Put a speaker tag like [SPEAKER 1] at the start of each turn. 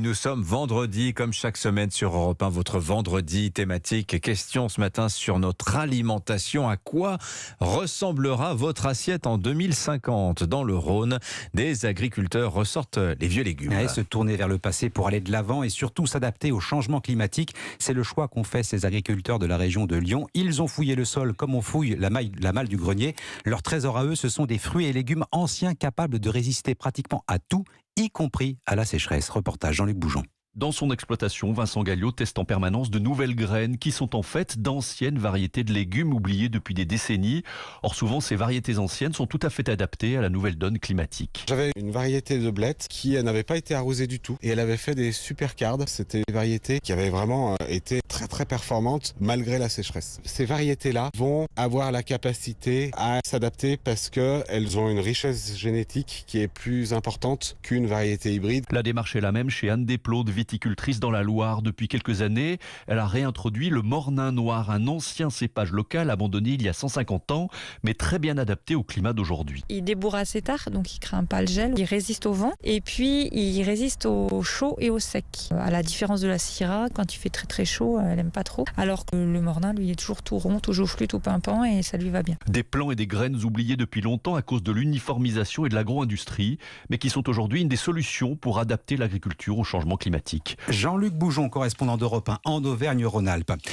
[SPEAKER 1] Nous sommes vendredi, comme chaque semaine sur Europe 1, votre vendredi thématique. Question ce matin sur notre alimentation. À quoi ressemblera votre assiette en 2050? Dans le Rhône, des agriculteurs ressortent les vieux légumes.
[SPEAKER 2] Et se tourner vers le passé pour aller de l'avant et surtout s'adapter au changement climatique. C'est le choix qu'ont fait ces agriculteurs de la région de Lyon. Ils ont fouillé le sol comme on fouille la malle du grenier. Leur trésor à eux, ce sont des fruits et légumes anciens capables de résister pratiquement à tout, y compris à la sécheresse. Reportage Jean-Luc Boujon.
[SPEAKER 3] Dans son exploitation, Vincent Galliot teste en permanence de nouvelles graines qui sont en fait d'anciennes variétés de légumes oubliées depuis des décennies. Or souvent, ces variétés anciennes sont tout à fait adaptées à la nouvelle donne climatique.
[SPEAKER 4] J'avais une variété de blettes qui n'avait pas été arrosée du tout et elle avait fait des super cardes. C'était des variétés qui avaient vraiment été très performantes malgré la sécheresse. Ces variétés-là vont avoir la capacité à s'adapter parce qu'elles ont une richesse génétique qui est plus importante qu'une variété hybride.
[SPEAKER 3] La démarche est la même chez Anne Desplaudes, viticultrice dans la Loire. Depuis quelques années, elle a réintroduit le mornin noir, un ancien cépage local abandonné il y a 150 ans, mais très bien adapté au climat d'aujourd'hui.
[SPEAKER 5] Il débourre assez tard, donc il craint pas le gel. Il résiste au vent et puis il résiste au chaud et au sec. À la différence de la syrah, quand il fait très chaud, elle aime pas trop. Alors que le mornin, lui, est toujours tout rond, tout joufflu, tout pimpant et ça lui va bien.
[SPEAKER 3] Des plants et des graines oubliés depuis longtemps à cause de l'uniformisation et de l'agro-industrie, mais qui sont aujourd'hui une des solutions pour adapter l'agriculture au changement climatique.
[SPEAKER 2] Jean-Luc Boujon, correspondant d'Europe 1 en Auvergne-Rhône-Alpes.